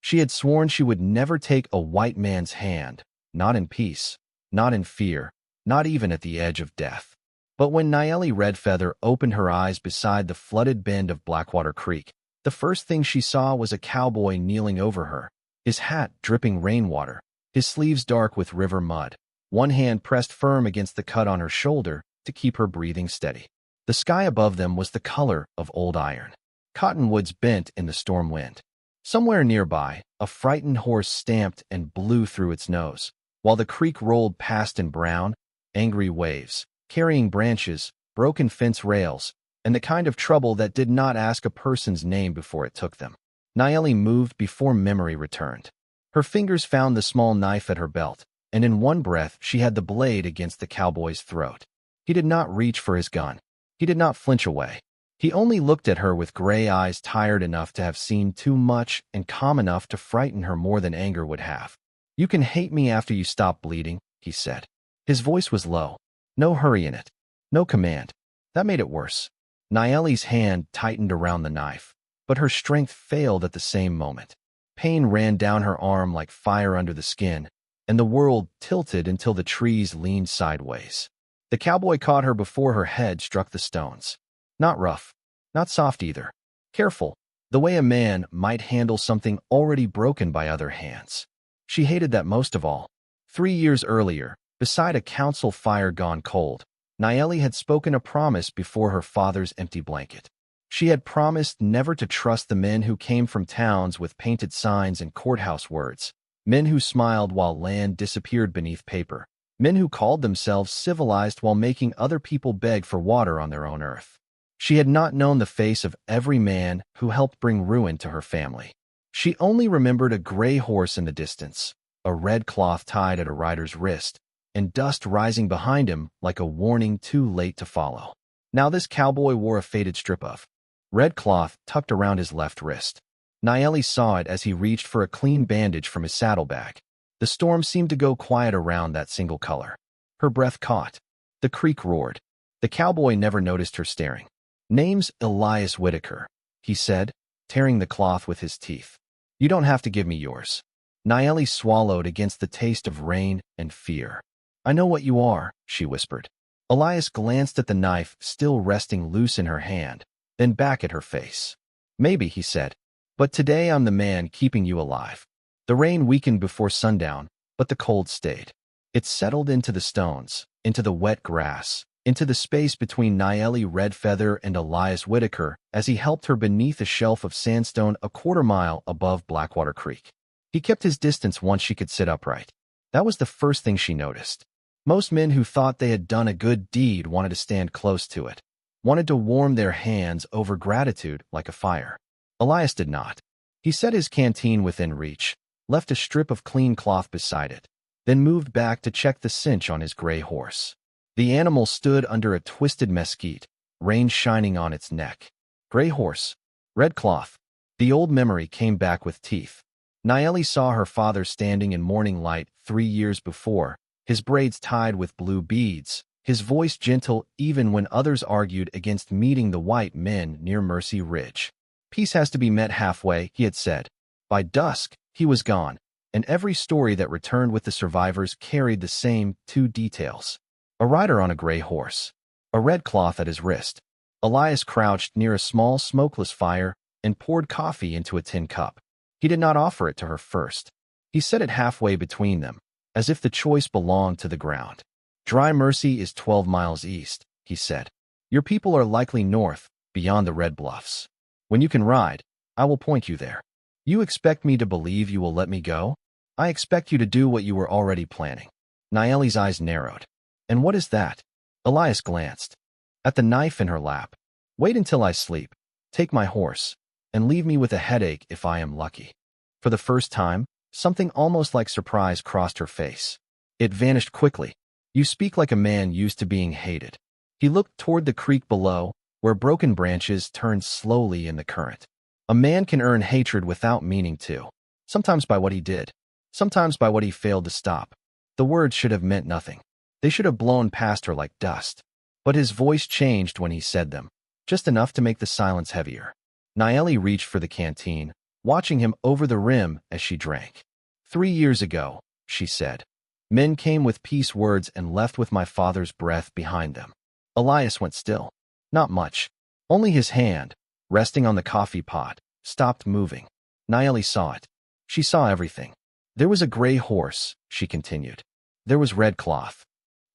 She had sworn she would never take a white man's hand, not in peace, not in fear, not even at the edge of death. But when Niyeli Red Feather opened her eyes beside the flooded bend of Blackwater Creek, the first thing she saw was a cowboy kneeling over her, his hat dripping rainwater, his sleeves dark with river mud, one hand pressed firm against the cut on her shoulder to keep her breathing steady. The sky above them was the color of old iron. Cottonwoods bent in the storm wind. Somewhere nearby, a frightened horse stamped and blew through its nose, while the creek rolled past in brown, angry waves, carrying branches, broken fence rails, and the kind of trouble that did not ask a person's name before it took them. Niyeli moved before memory returned. Her fingers found the small knife at her belt, and in one breath she had the blade against the cowboy's throat. He did not reach for his gun. He did not flinch away. He only looked at her with gray eyes tired enough to have seen too much and calm enough to frighten her more than anger would have. "You can hate me after you stop bleeding," he said. His voice was low. No hurry in it. No command. That made it worse. Niyeli's hand tightened around the knife, but her strength failed at the same moment. Pain ran down her arm like fire under the skin, and the world tilted until the trees leaned sideways. The cowboy caught her before her head struck the stones. Not rough, not soft either. Careful, the way a man might handle something already broken by other hands. She hated that most of all. 3 years earlier, beside a council fire gone cold, Niyeli had spoken a promise before her father's empty blanket. She had promised never to trust the men who came from towns with painted signs and courthouse words, men who smiled while land disappeared beneath paper, men who called themselves civilized while making other people beg for water on their own earth. She had not known the face of every man who helped bring ruin to her family. She only remembered a gray horse in the distance, a red cloth tied at a rider's wrist, and dust rising behind him like a warning too late to follow. Now this cowboy wore a faded strip of red cloth tucked around his left wrist. Niyeli saw it as he reached for a clean bandage from his saddlebag. The storm seemed to go quiet around that single color. Her breath caught. The creek roared. The cowboy never noticed her staring. "Name's Elias Whittaker," he said, tearing the cloth with his teeth. "You don't have to give me yours." Niyeli swallowed against the taste of rain and fear. "I know what you are," she whispered. Elias glanced at the knife still resting loose in her hand, then back at her face. "Maybe," he said, "but today I'm the man keeping you alive." The rain weakened before sundown, but the cold stayed. It settled into the stones, into the wet grass, into the space between Niyeli Red Feather and Elias Whittaker as he helped her beneath a shelf of sandstone a quarter-mile above Blackwater Creek. He kept his distance once she could sit upright. That was the first thing she noticed. Most men who thought they had done a good deed wanted to stand close to it, wanted to warm their hands over gratitude like a fire. Elias did not. He set his canteen within reach, left a strip of clean cloth beside it, then moved back to check the cinch on his gray horse. The animal stood under a twisted mesquite, rain shining on its neck. Gray horse, red cloth. The old memory came back with teeth. Niyeli saw her father standing in morning light 3 years before, his braids tied with blue beads, his voice gentle even when others argued against meeting the white men near Mercy Ridge. "Peace has to be met halfway," he had said. By dusk, he was gone, and every story that returned with the survivors carried the same 2 details. A rider on a gray horse, a red cloth at his wrist. Elias crouched near a small smokeless fire and poured coffee into a tin cup. He did not offer it to her first. He set it halfway between them, as if the choice belonged to the ground. "Dry Mercy is 12 miles east," he said. "Your people are likely north, beyond the red bluffs. When you can ride, I will point you there. You expect me to believe you will let me go? I expect you to do what you were already planning." Niyeli's eyes narrowed. "And what is that?" Elias glanced. At the knife in her lap. "Wait until I sleep, take my horse, and leave me with a headache if I am lucky." For the first time, something almost like surprise crossed her face. It vanished quickly. "You speak like a man used to being hated." He looked toward the creek below, where broken branches turned slowly in the current. A man can earn hatred without meaning to. Sometimes by what he did. Sometimes by what he failed to stop. The words should have meant nothing. They should have blown past her like dust. But his voice changed when he said them, just enough to make the silence heavier. Niyeli reached for the canteen, watching him over the rim as she drank. 3 years ago, she said. Men came with peace words and left with my father's breath behind them. Elias went still. Not much. Only his hand, resting on the coffee pot, stopped moving. Niyeli saw it. She saw everything. There was a gray horse, she continued. There was red cloth.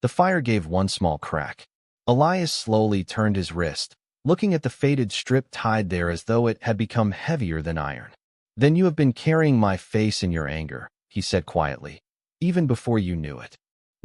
The fire gave one small crack. Elias slowly turned his wrist, looking at the faded strip tied there as though it had become heavier than iron. Then you have been carrying my face in your anger, he said quietly, even before you knew it.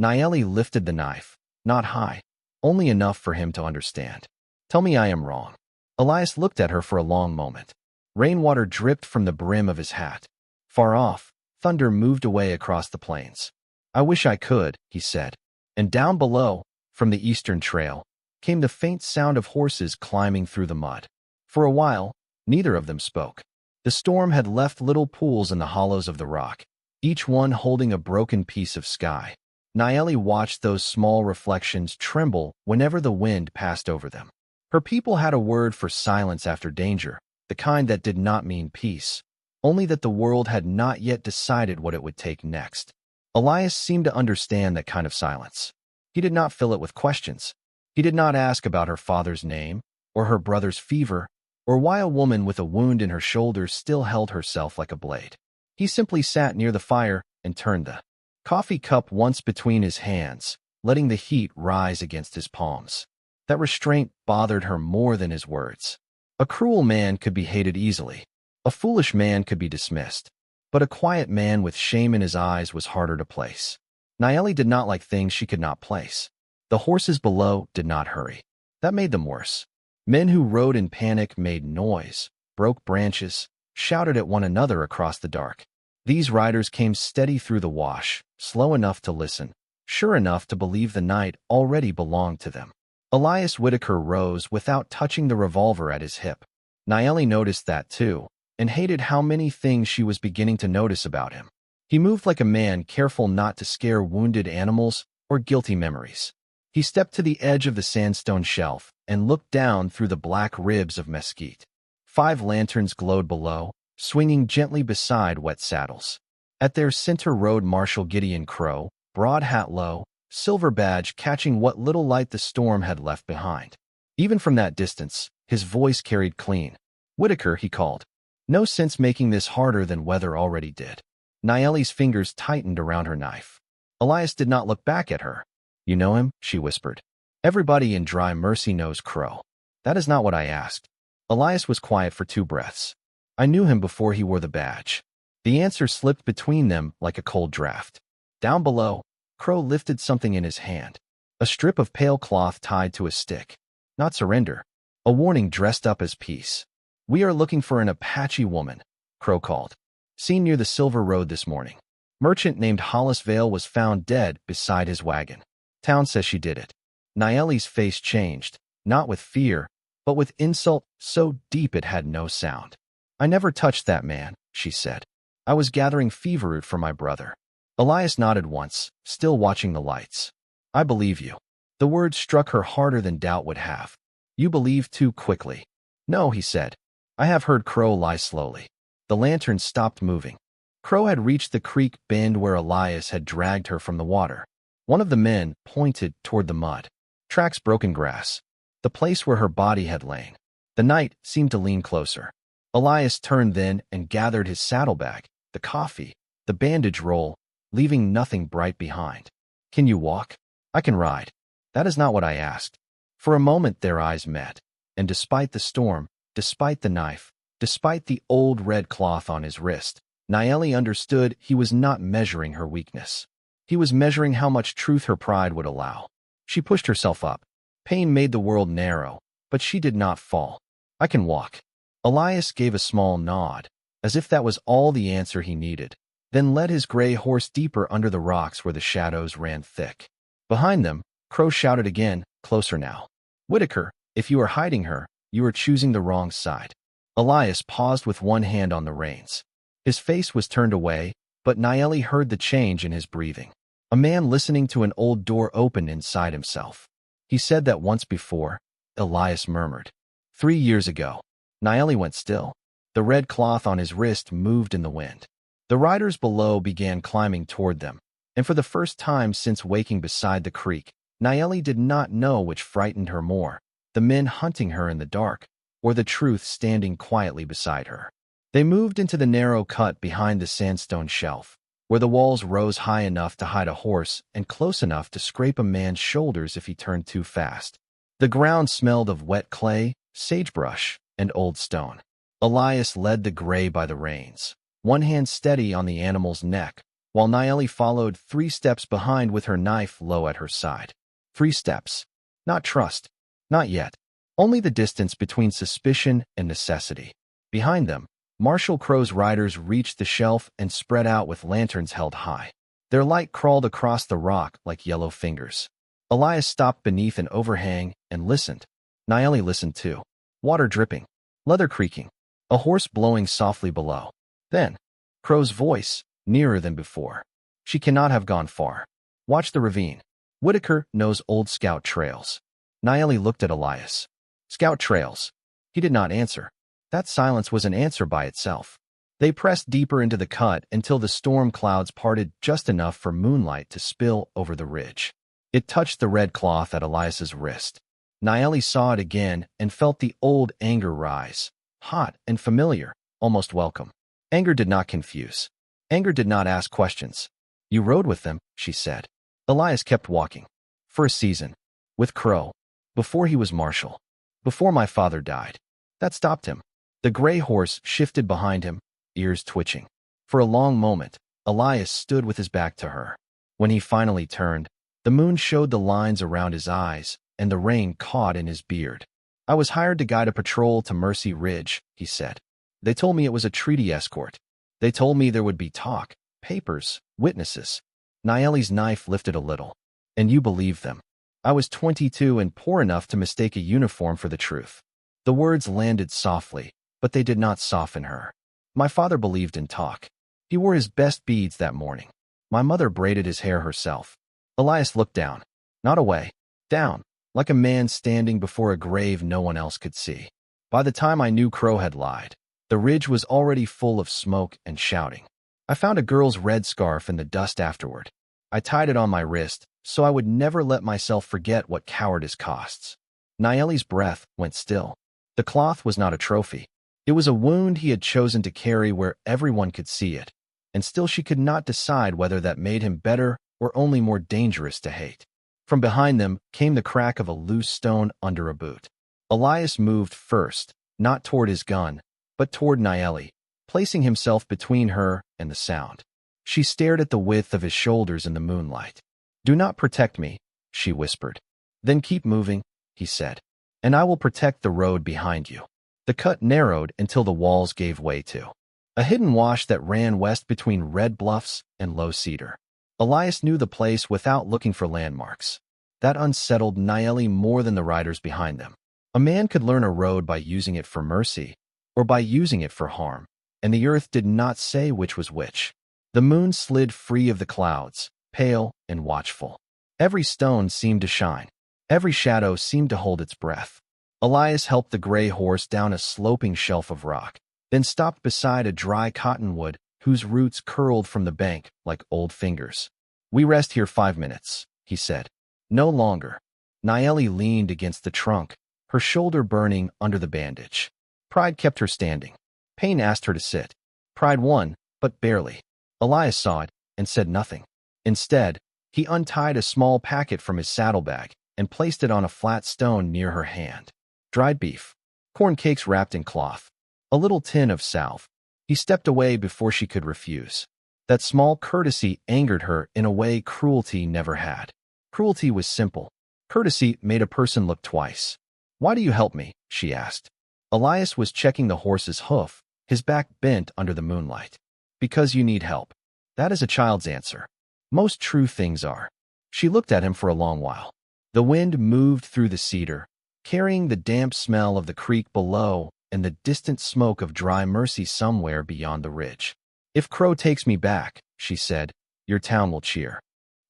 Niyeli lifted the knife, not high, only enough for him to understand. Tell me I am wrong. Elias looked at her for a long moment. Rainwater dripped from the brim of his hat. Far off, thunder moved away across the plains. I wish I could, he said. And down below, from the eastern trail, came the faint sound of horses climbing through the mud. For a while, neither of them spoke. The storm had left little pools in the hollows of the rock, each one holding a broken piece of sky. Niyeli watched those small reflections tremble whenever the wind passed over them. Her people had a word for silence after danger, the kind that did not mean peace, only that the world had not yet decided what it would take next. Elias seemed to understand that kind of silence. He did not fill it with questions. He did not ask about her father's name, or her brother's fever, or why a woman with a wound in her shoulder still held herself like a blade. He simply sat near the fire and turned the coffee cup once between his hands, letting the heat rise against his palms. That restraint bothered her more than his words. A cruel man could be hated easily. A foolish man could be dismissed. But a quiet man with shame in his eyes was harder to place. Niyeli did not like things she could not place. The horses below did not hurry. That made them worse. Men who rode in panic made noise, broke branches, shouted at one another across the dark. These riders came steady through the wash, slow enough to listen, sure enough to believe the night already belonged to them. Elias Whittaker rose without touching the revolver at his hip. Niyeli noticed that too, and hated how many things she was beginning to notice about him. He moved like a man careful not to scare wounded animals or guilty memories. He stepped to the edge of the sandstone shelf and looked down through the black ribs of mesquite. 5 lanterns glowed below, swinging gently beside wet saddles. At their center rode Marshal Gideon Crow, broad hat low, silver badge catching what little light the storm had left behind. Even from that distance, his voice carried clean. Whittaker, he called. No sense making this harder than weather already did. Niyeli's fingers tightened around her knife. Elias did not look back at her. You know him? She whispered. Everybody in Dry Mercy knows Crow. That is not what I asked. Elias was quiet for 2 breaths. I knew him before he wore the badge. The answer slipped between them like a cold draft. Down below, Crow lifted something in his hand. A strip of pale cloth tied to a stick. Not surrender. A warning dressed up as peace. We are looking for an Apache woman, Crow called. Seen near the Silver Road this morning. Merchant named Hollis Vale was found dead beside his wagon. Town says she did it. Niyeli's face changed, not with fear, but with insult so deep it had no sound. I never touched that man, she said. I was gathering fever root for my brother. Elias nodded once, still watching the lights. I believe you. The words struck her harder than doubt would have. You believe too quickly. No, he said. I have heard Crow lie slowly. The lantern stopped moving. Crow had reached the creek bend where Elias had dragged her from the water. One of the men pointed toward the mud. Tracks broken grass. The place where her body had lain. The night seemed to lean closer. Elias turned then and gathered his saddlebag, the coffee, the bandage roll, leaving nothing bright behind. Can you walk? I can ride. That is not what I asked. For a moment their eyes met, and despite the storm, despite the knife, despite the old red cloth on his wrist, Niyeli understood he was not measuring her weakness. He was measuring how much truth her pride would allow. She pushed herself up. Pain made the world narrow, but she did not fall. I can walk. Elias gave a small nod, as if that was all the answer he needed, then led his gray horse deeper under the rocks where the shadows ran thick. Behind them, Crow shouted again, closer now. Whittaker, if you are hiding her, you are choosing the wrong side. Elias paused with one hand on the reins. His face was turned away, but Niyeli heard the change in his breathing. A man listening to an old door open inside himself. He said that once before, Elias murmured. 3 years ago. Niyeli went still. The red cloth on his wrist moved in the wind. The riders below began climbing toward them, and for the first time since waking beside the creek, Niyeli did not know which frightened her more, the men hunting her in the dark, or the truth standing quietly beside her. They moved into the narrow cut behind the sandstone shelf, where the walls rose high enough to hide a horse and close enough to scrape a man's shoulders if he turned too fast. The ground smelled of wet clay, sagebrush, and old stone. Elias led the gray by the reins, one hand steady on the animal's neck, while Niyeli followed 3 steps behind with her knife low at her side. 3 steps. Not trust. Not yet. Only the distance between suspicion and necessity. Behind them, Marshal Crow's riders reached the shelf and spread out with lanterns held high. Their light crawled across the rock like yellow fingers. Elias stopped beneath an overhang and listened. Niyeli listened too. Water dripping. Leather creaking. A horse blowing softly below. Then, Crow's voice, nearer than before. She cannot have gone far. Watch the ravine. Whittaker knows old scout trails. Niyeli looked at Elias. Scout trails. He did not answer. That silence was an answer by itself. They pressed deeper into the cut until the storm clouds parted just enough for moonlight to spill over the ridge. It touched the red cloth at Elias's wrist. Niyeli saw it again and felt the old anger rise. Hot and familiar, almost welcome. Anger did not confuse. Anger did not ask questions. You rode with them, she said. Elias kept walking. For a season. With Crow. Before he was Marshal. Before my father died. That stopped him. The gray horse shifted behind him, ears twitching. For a long moment, Elias stood with his back to her. When he finally turned, the moon showed the lines around his eyes, and the rain caught in his beard. I was hired to guide a patrol to Mercy Ridge, he said. They told me it was a treaty escort. They told me there would be talk, papers, witnesses. Niyeli's knife lifted a little. And you believed them. I was 22 and poor enough to mistake a uniform for the truth. The words landed softly, but they did not soften her. My father believed in talk. He wore his best beads that morning. My mother braided his hair herself. Elias looked down. Not away. Down. Like a man standing before a grave no one else could see. By the time I knew Crow had lied, the ridge was already full of smoke and shouting. I found a girl's red scarf in the dust afterward. I tied it on my wrist, so I would never let myself forget what cowardice costs. Niyeli's breath went still. The cloth was not a trophy. It was a wound he had chosen to carry where everyone could see it, and still she could not decide whether that made him better or only more dangerous to hate. From behind them came the crack of a loose stone under a boot. Elias moved first, not toward his gun, but toward Niyeli, placing himself between her and the sound. She stared at the width of his shoulders in the moonlight. Do not protect me, she whispered. Then keep moving, he said, and I will protect the road behind you. The cut narrowed until the walls gave way to a hidden wash that ran west between red bluffs and low cedar. Elias knew the place without looking for landmarks. That unsettled Niyeli more than the riders behind them. A man could learn a road by using it for mercy, or by using it for harm, and the earth did not say which was which. The moon slid free of the clouds, pale and watchful. Every stone seemed to shine. Every shadow seemed to hold its breath. Elias helped the gray horse down a sloping shelf of rock, then stopped beside a dry cottonwood whose roots curled from the bank like old fingers. We rest here 5 minutes, he said. No longer. Niyeli leaned against the trunk, her shoulder burning under the bandage. Pride kept her standing. Pain asked her to sit. Pride won, but barely. Elias saw it and said nothing. Instead, he untied a small packet from his saddlebag and placed it on a flat stone near her hand. Dried beef. Corn cakes wrapped in cloth. A little tin of salve. He stepped away before she could refuse. That small courtesy angered her in a way cruelty never had. Cruelty was simple. Courtesy made a person look twice. Why do you help me? She asked. Elias was checking the horse's hoof, his back bent under the moonlight. Because you need help. That is a child's answer. Most true things are. She looked at him for a long while. The wind moved through the cedar, carrying the damp smell of the creek below and the distant smoke of dry mercy somewhere beyond the ridge. If Crow takes me back, she said, your town will cheer.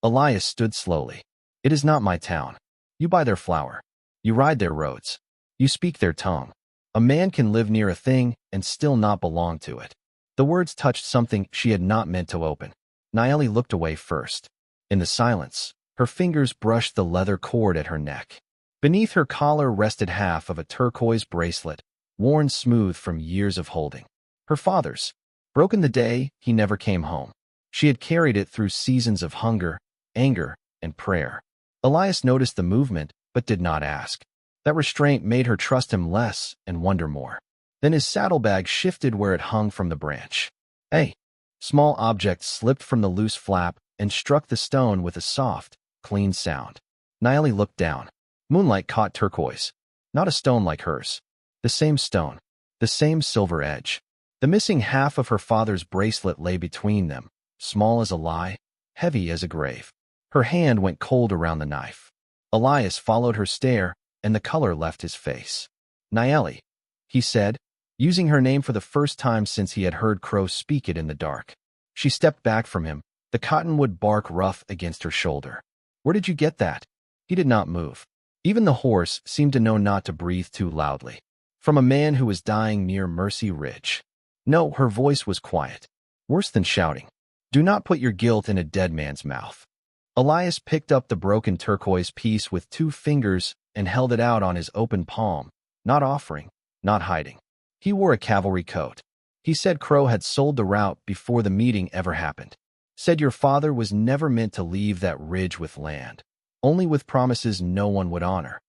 Elias stood slowly. It is not my town. You buy their flour. You ride their roads. You speak their tongue. A man can live near a thing and still not belong to it. The words touched something she had not meant to open. Niyeli looked away first. In the silence, her fingers brushed the leather cord at her neck. Beneath her collar rested half of a turquoise bracelet, worn smooth from years of holding. Her father's. Broken the day he never came home. She had carried it through seasons of hunger, anger, and prayer. Elias noticed the movement, but did not ask. That restraint made her trust him less and wonder more. Then his saddlebag shifted where it hung from the branch. A small object slipped from the loose flap and struck the stone with a soft, clean sound. Niyeli looked down. Moonlight caught turquoise. Not a stone like hers. The same stone. The same silver edge. The missing half of her father's bracelet lay between them, small as a lie, heavy as a grave. Her hand went cold around the knife. Elias followed her stare, and the color left his face. Niyeli, he said, using her name for the first time since he had heard Crow speak it in the dark. She stepped back from him, the cottonwood bark rough against her shoulder. Where did you get that? He did not move. Even the horse seemed to know not to breathe too loudly. From a man who was dying near Mercy Ridge. No, her voice was quiet. Worse than shouting. Do not put your guilt in a dead man's mouth. Elias picked up the broken turquoise piece with 2 fingers and held it out on his open palm, not offering, not hiding. He wore a cavalry coat. He said Crow had sold the route before the meeting ever happened. Said your father was never meant to leave that ridge with land. Only with promises no one would honor.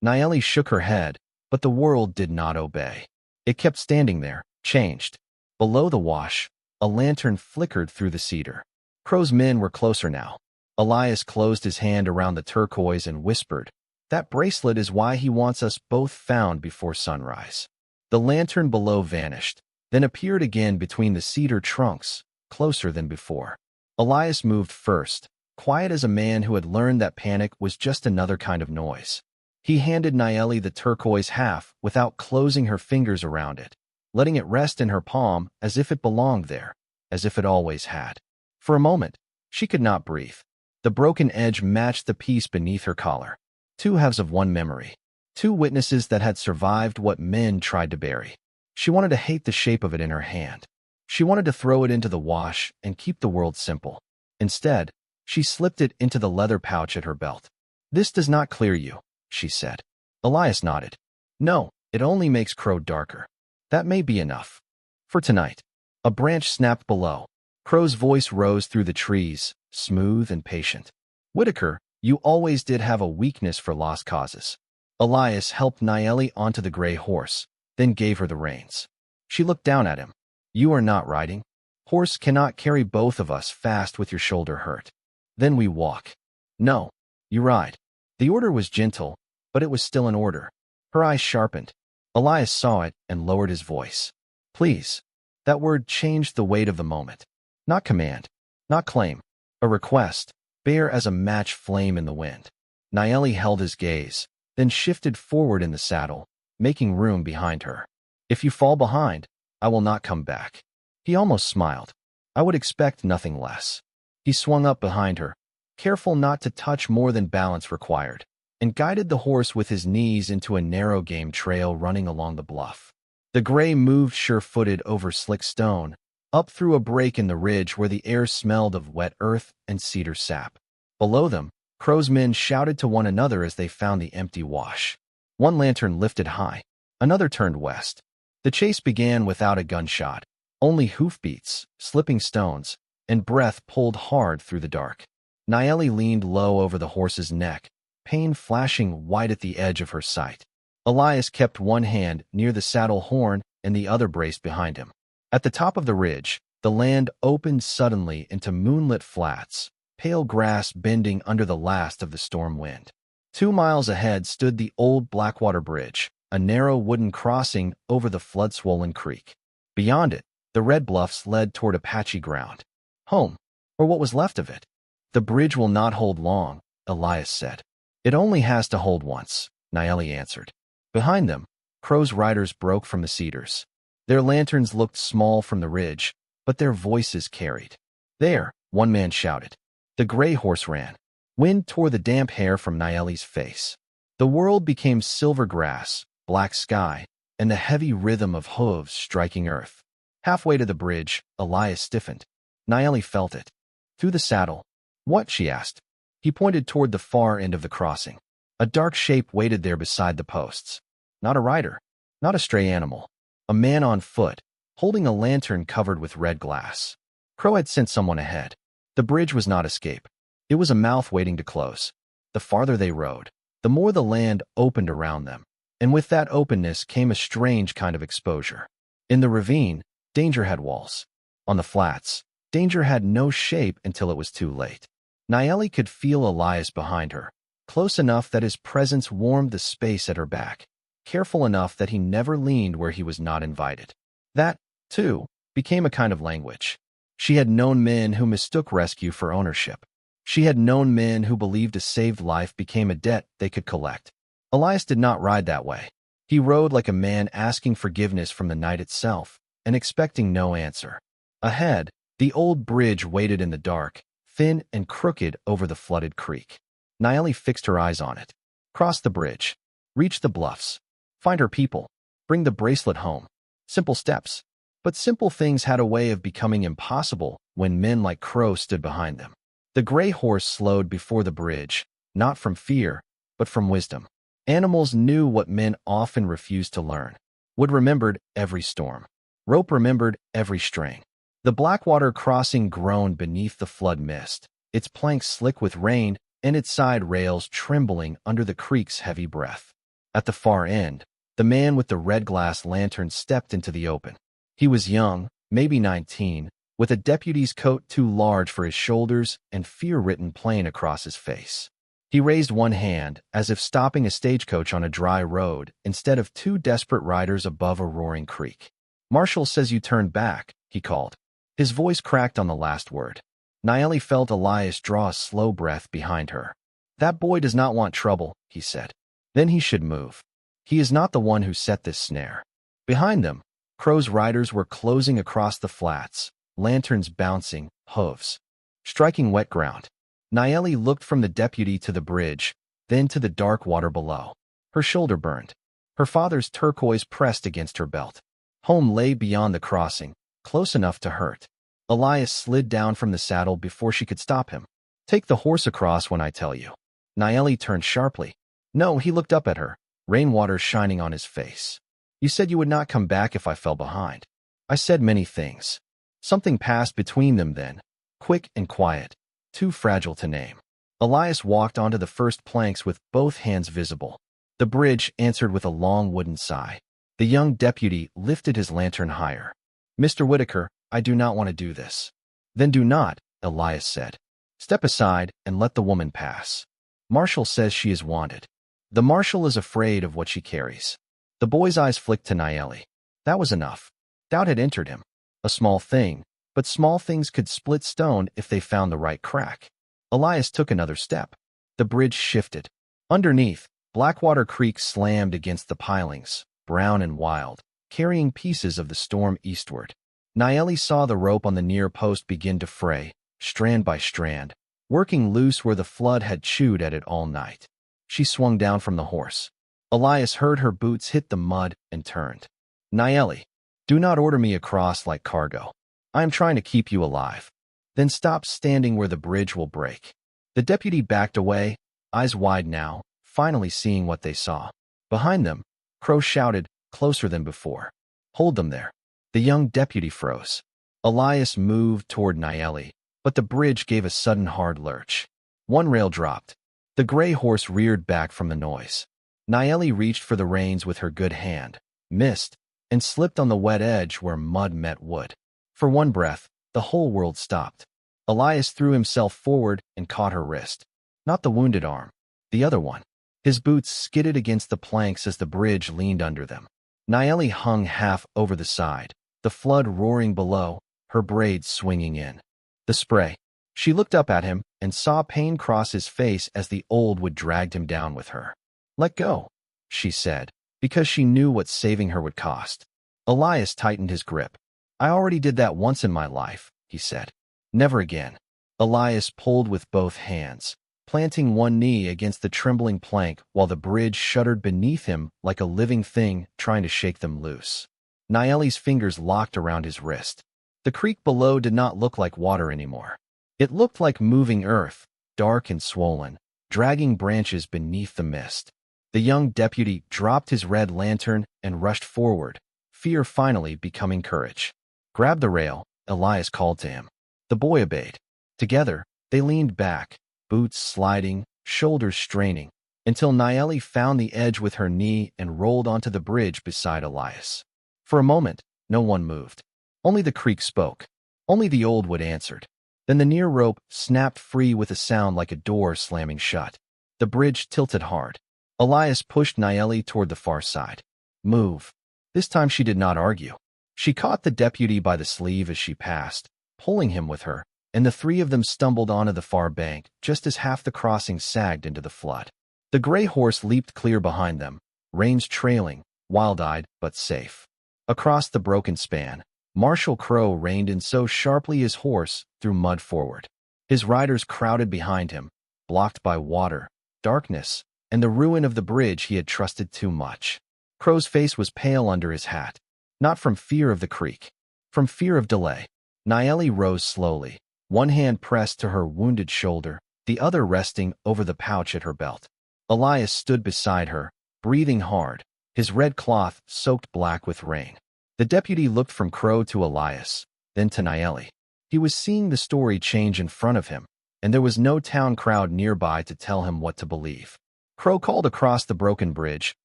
Niyeli shook her head, but the world did not obey. It kept standing there, changed. Below the wash, a lantern flickered through the cedar. Crow's men were closer now. Elias closed his hand around the turquoise and whispered, "That bracelet is why he wants us both found before sunrise." The lantern below vanished, then appeared again between the cedar trunks, closer than before. Elias moved first, quiet as a man who had learned that panic was just another kind of noise. He handed Niyeli the turquoise half without closing her fingers around it, letting it rest in her palm as if it belonged there, as if it always had. For a moment, she could not breathe. The broken edge matched the piece beneath her collar. 2 halves of one memory. 2 witnesses that had survived what men tried to bury. She wanted to hate the shape of it in her hand. She wanted to throw it into the wash and keep the world simple. Instead, she slipped it into the leather pouch at her belt. "This does not clear you," she said. Elias nodded. "No, it only makes Crow darker. That may be enough. For tonight." A branch snapped below. Crow's voice rose through the trees, smooth and patient. "Whittaker, you always did have a weakness for lost causes." Elias helped Niyeli onto the gray horse, then gave her the reins. She looked down at him. "You are not riding. Horse cannot carry both of us fast with your shoulder hurt. Then we walk." "No, you ride." The order was gentle, but it was still an order. Her eyes sharpened. Elias saw it and lowered his voice. "Please." That word changed the weight of the moment. Not command, not claim. A request, bare as a match flame in the wind. Niyeli held his gaze, then shifted forward in the saddle, making room behind her. "If you fall behind, I will not come back." He almost smiled. "I would expect nothing less." He swung up behind her, careful not to touch more than balance required, and guided the horse with his knees into a narrow game trail running along the bluff. The gray moved sure-footed over slick stone, up through a break in the ridge where the air smelled of wet earth and cedar sap. Below them, Crow's men shouted to one another as they found the empty wash. One lantern lifted high, another turned west. The chase began without a gunshot, only hoofbeats, slipping stones, and breath pulled hard through the dark. Niyeli leaned low over the horse's neck, pain flashing white at the edge of her sight. Elias kept one hand near the saddle horn and the other braced behind him. At the top of the ridge, the land opened suddenly into moonlit flats, pale grass bending under the last of the storm wind. 2 miles ahead stood the old Blackwater Bridge, a narrow wooden crossing over the flood-swollen creek. Beyond it, the red bluffs led toward Apache ground. Home, or what was left of it. "The bridge will not hold long," Elias said. "It only has to hold once," Niyeli answered. Behind them, Crow's riders broke from the cedars. Their lanterns looked small from the ridge, but their voices carried. "There," one man shouted. The gray horse ran. Wind tore the damp hair from Niyeli's face. The world became silver grass, black sky, and the heavy rhythm of hooves striking earth. Halfway to the bridge, Elias stiffened. Niyeli felt it. Through the saddle. What? She asked. He pointed toward the far end of the crossing. A dark shape waited there beside the posts. Not a rider. Not a stray animal. A man on foot, holding a lantern covered with red glass. Crow had sent someone ahead. The bridge was not escape. It was a mouth waiting to close. The farther they rode, the more the land opened around them, and with that openness came a strange kind of exposure. In the ravine, danger had walls. On the flats, danger had no shape until it was too late. Niyeli could feel Elias behind her, close enough that his presence warmed the space at her back, careful enough that he never leaned where he was not invited. That, too, became a kind of language. She had known men who mistook rescue for ownership. She had known men who believed a saved life became a debt they could collect. Elias did not ride that way. He rode like a man asking forgiveness from the night itself and expecting no answer. Ahead, the old bridge waited in the dark, thin and crooked over the flooded creek. Niyeli fixed her eyes on it. Cross the bridge. Reach the bluffs. Find her people. Bring the bracelet home. Simple steps. But simple things had a way of becoming impossible when men like Crow stood behind them. The gray horse slowed before the bridge, not from fear, but from wisdom. Animals knew what men often refused to learn. Wood remembered every storm. Rope remembered every string. The Blackwater crossing groaned beneath the flood mist, its planks slick with rain and its side rails trembling under the creek's heavy breath. At the far end, the man with the red glass lantern stepped into the open. He was young, maybe 19, with a deputy's coat too large for his shoulders and fear written plain across his face. He raised one hand, as if stopping a stagecoach on a dry road instead of two desperate riders above a roaring creek. "Marshal says you turned back," he called. His voice cracked on the last word. Niyeli felt Elias draw a slow breath behind her. "That boy does not want trouble," he said. "Then he should move. He is not the one who set this snare." Behind them, Crow's riders were closing across the flats, lanterns bouncing, hooves striking wet ground. Niyeli looked from the deputy to the bridge, then to the dark water below. Her shoulder burned. Her father's turquoise pressed against her belt. Home lay beyond the crossing, close enough to hurt. Elias slid down from the saddle before she could stop him. "Take the horse across when I tell you." Niyeli turned sharply. No, he looked up at her, rainwater shining on his face. "You said you would not come back if I fell behind." "I said many things." Something passed between them then, quick and quiet, too fragile to name. Elias walked onto the first planks with both hands visible. The bridge answered with a long wooden sigh. The young deputy lifted his lantern higher. "Mr. Whittaker, I do not want to do this." "Then do not," Elias said. "Step aside and let the woman pass. Marshal says she is wanted. The marshal is afraid of what she carries." The boy's eyes flicked to Niyeli. That was enough. Doubt had entered him. A small thing, but small things could split stone if they found the right crack. Elias took another step. The bridge shifted. Underneath, Blackwater Creek slammed against the pilings, brown and wild, carrying pieces of the storm eastward. Niyeli saw the rope on the near post begin to fray, strand by strand, working loose where the flood had chewed at it all night. She swung down from the horse. Elias heard her boots hit the mud and turned. "Niyeli, do not order me across like cargo. I am trying to keep you alive. Then stop standing where the bridge will break." The deputy backed away, eyes wide now, finally seeing what they saw. Behind them, Crow shouted, closer than before. "Hold them there." The young deputy froze. Elias moved toward Niyeli, but the bridge gave a sudden hard lurch. One rail dropped. The gray horse reared back from the noise. Niyeli reached for the reins with her good hand, missed, and slipped on the wet edge where mud met wood. For one breath, the whole world stopped. Elias threw himself forward and caught her wrist. Not the wounded arm, the other one. His boots skidded against the planks as the bridge leaned under them. Niyeli hung half over the side, the flood roaring below, her braids swinging in. The spray. She looked up at him and saw pain cross his face as the old wood dragged him down with her. "Let go," she said, because she knew what saving her would cost. Elias tightened his grip. "I already did that once in my life," he said. "Never again." Elias pulled with both hands, planting one knee against the trembling plank while the bridge shuddered beneath him like a living thing trying to shake them loose. Niyeli's fingers locked around his wrist. The creek below did not look like water anymore. It looked like moving earth, dark and swollen, dragging branches beneath the mist. The young deputy dropped his red lantern and rushed forward, fear finally becoming courage. "Grab the rail," Elias called to him. The boy obeyed. Together, they leaned back, boots sliding, shoulders straining, until Niyeli found the edge with her knee and rolled onto the bridge beside Elias. For a moment, no one moved. Only the creek spoke. Only the old wood answered. Then the near rope snapped free with a sound like a door slamming shut. The bridge tilted hard. Elias pushed Niyeli toward the far side. "Move." This time she did not argue. She caught the deputy by the sleeve as she passed, pulling him with her, and the three of them stumbled onto the far bank just as half the crossing sagged into the flood. The gray horse leaped clear behind them, reins trailing, wild-eyed but safe. Across the broken span, Marshal Crow reined in so sharply his horse threw mud forward. His riders crowded behind him, blocked by water, darkness, and the ruin of the bridge he had trusted too much. Crow's face was pale under his hat, not from fear of the creek, from fear of delay. Niyeli rose slowly, one hand pressed to her wounded shoulder, the other resting over the pouch at her belt. Elias stood beside her, breathing hard, his red cloth soaked black with rain. The deputy looked from Crow to Elias, then to Niyeli. He was seeing the story change in front of him, and there was no town crowd nearby to tell him what to believe. Crow called across the broken bridge,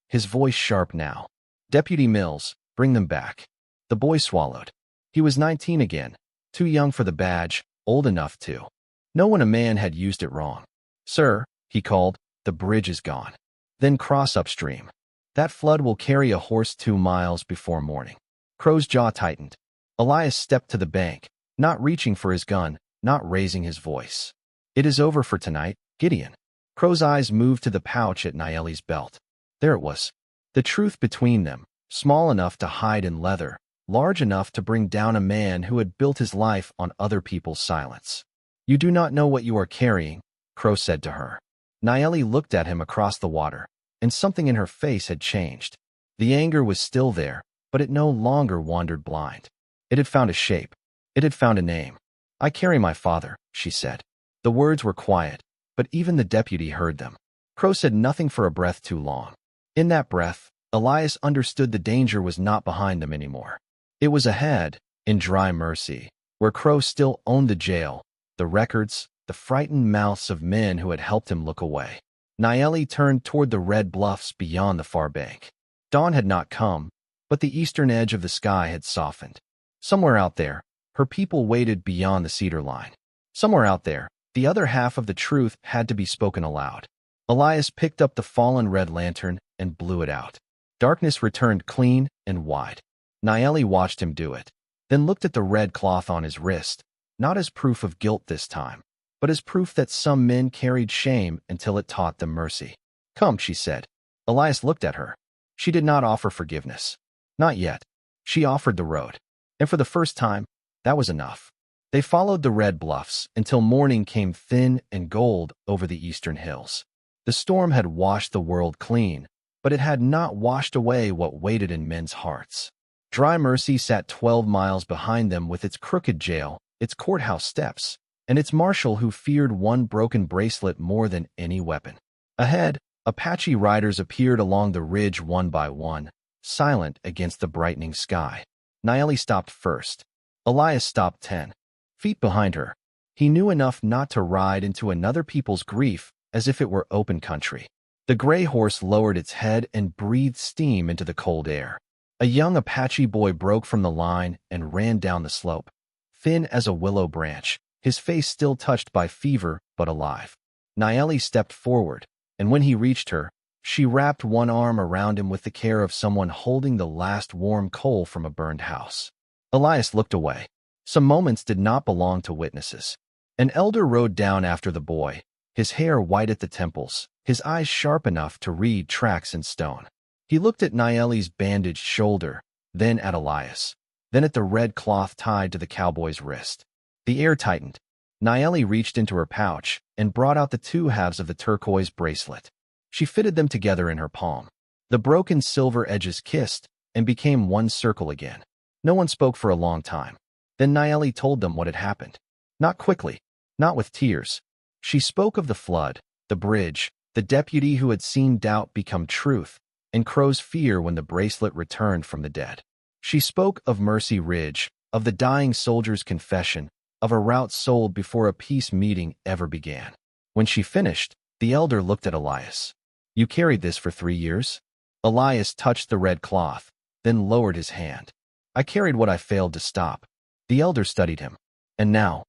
his voice sharp now. "Deputy Mills, bring them back." The boy swallowed. He was 19 again, too young for the badge, old enough to know when a man had used it wrong. "Sir," he called, "the bridge is gone." "Then cross upstream. That flood will carry a horse 2 miles before morning." Crow's jaw tightened. Elias stepped to the bank, not reaching for his gun, not raising his voice. "It is over for tonight, Gideon." Crow's eyes moved to the pouch at Niyeli's belt. There it was. The truth between them, small enough to hide in leather, large enough to bring down a man who had built his life on other people's silence. "You do not know what you are carrying," Crow said to her. Niyeli looked at him across the water, and something in her face had changed. The anger was still there, but it no longer wandered blind. It had found a shape. It had found a name. "I carry my father," she said. The words were quiet, but even the deputy heard them. Crow said nothing for a breath too long. In that breath, Elias understood the danger was not behind them anymore. It was ahead, in Dry Mercy, where Crow still owned the jail, the records, the frightened mouths of men who had helped him look away. Niyeli turned toward the red bluffs beyond the far bank. Dawn had not come, but the eastern edge of the sky had softened. Somewhere out there, her people waited beyond the cedar line. Somewhere out there, the other half of the truth had to be spoken aloud. Elias picked up the fallen red lantern and blew it out. Darkness returned clean and wide. Niyeli watched him do it, then looked at the red cloth on his wrist, not as proof of guilt this time, but as proof that some men carried shame until it taught them mercy. "Come," she said. Elias looked at her. She did not offer forgiveness. Not yet. She offered the road. And for the first time, that was enough. They followed the red bluffs until morning came thin and gold over the eastern hills. The storm had washed the world clean, but it had not washed away what waited in men's hearts. Dry Mercy sat 12 miles behind them with its crooked jail, its courthouse steps, and its marshal who feared one broken bracelet more than any weapon. Ahead, Apache riders appeared along the ridge one by one, silent against the brightening sky. Niyeli stopped first. Elias stopped 10 feet behind her. He knew enough not to ride into another people's grief as if it were open country. The gray horse lowered its head and breathed steam into the cold air. A young Apache boy broke from the line and ran down the slope, thin as a willow branch, his face still touched by fever but alive. Niyeli stepped forward, and when he reached her, she wrapped one arm around him with the care of someone holding the last warm coal from a burned house. Elias looked away. Some moments did not belong to witnesses. An elder rode down after the boy, his hair white at the temples, his eyes sharp enough to read tracks in stone. He looked at Niyeli's bandaged shoulder, then at Elias, then at the red cloth tied to the cowboy's wrist. The air tightened. Niyeli reached into her pouch and brought out the two halves of the turquoise bracelet. She fitted them together in her palm. The broken silver edges kissed and became one circle again. No one spoke for a long time. Then Niyeli told them what had happened. Not quickly, not with tears. She spoke of the flood, the bridge, the deputy who had seen doubt become truth, and Crow's fear when the bracelet returned from the dead. She spoke of Mercy Ridge, of the dying soldier's confession, of a route sold before a peace meeting ever began. When she finished, the elder looked at Elias. "You carried this for 3 years?" Elias touched the red cloth, then lowered his hand. "I carried what I failed to stop." The elder studied him. "And now?"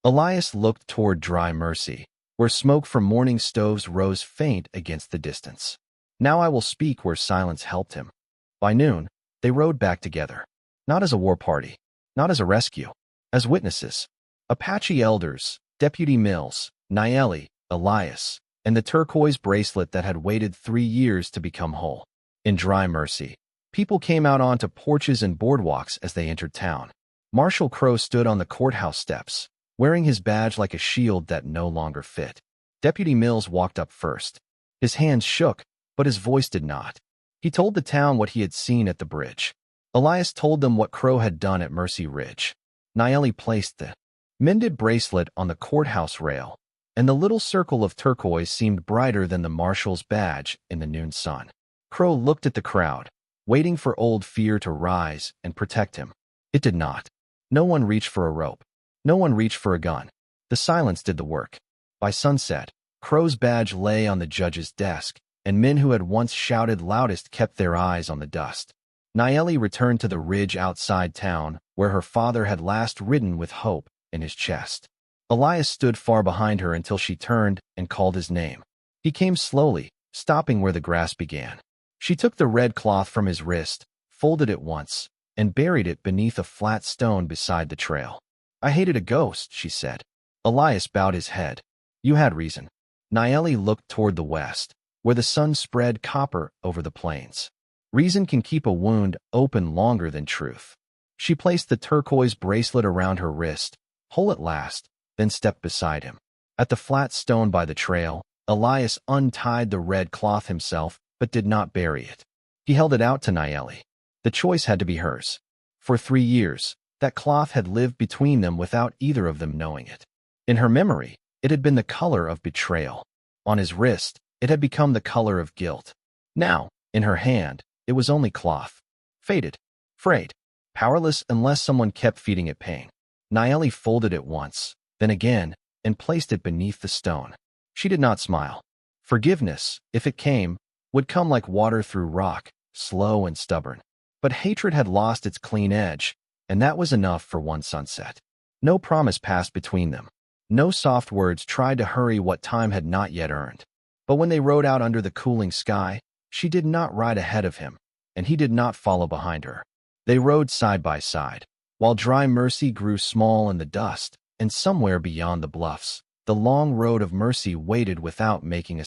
Elias looked toward dry Mercy, where smoke from morning stoves rose faint against the distance. "Now I will speak where silence helped him." By noon, they rode back together. Not as a war party, not as a rescue, as witnesses. Apache elders, Deputy Mills, Niyeli, Elias, and the turquoise bracelet that had waited 3 years to become whole. In dry Mercy, people came out onto porches and boardwalks as they entered town. Marshal Crow stood on the courthouse steps, wearing his badge like a shield that no longer fit. Deputy Mills walked up first. His hands shook, but his voice did not. He told the town what he had seen at the bridge. Elias told them what Crow had done at Mercy Ridge. Niyeli placed the mended bracelet on the courthouse rail, and the little circle of turquoise seemed brighter than the marshal's badge in the noon sun. Crow looked at the crowd, waiting for old fear to rise and protect him. It did not. No one reached for a rope. No one reached for a gun. The silence did the work. By sunset, Crow's badge lay on the judge's desk, and men who had once shouted loudest kept their eyes on the dust. Niyeli returned to the ridge outside town, where her father had last ridden with hope in his chest. Elias stood far behind her until she turned and called his name. He came slowly, stopping where the grass began. She took the red cloth from his wrist, folded it once, and buried it beneath a flat stone beside the trail. "I hated a ghost," she said. Elias bowed his head. "You had reason." Niyeli looked toward the west, where the sun spread copper over the plains. Reason can keep a wound open longer than truth. She placed the turquoise bracelet around her wrist, whole at last, then stepped beside him. At the flat stone by the trail, Elias untied the red cloth himself, but did not bury it. He held it out to Niyeli. The choice had to be hers. For 3 years, that cloth had lived between them without either of them knowing it. In her memory, it had been the color of betrayal. On his wrist, it had become the color of guilt. Now, in her hand, it was only cloth. Faded, frayed, powerless unless someone kept feeding it pain. Niyeli folded it once, then again, and placed it beneath the stone. She did not smile. Forgiveness, if it came, would come like water through rock, slow and stubborn. But hatred had lost its clean edge, and that was enough for one sunset. No promise passed between them. No soft words tried to hurry what time had not yet earned. But when they rode out under the cooling sky, she did not ride ahead of him, and he did not follow behind her. They rode side by side, while dry Mercy grew small in the dust, and somewhere beyond the bluffs, the long road of Mercy waited without making a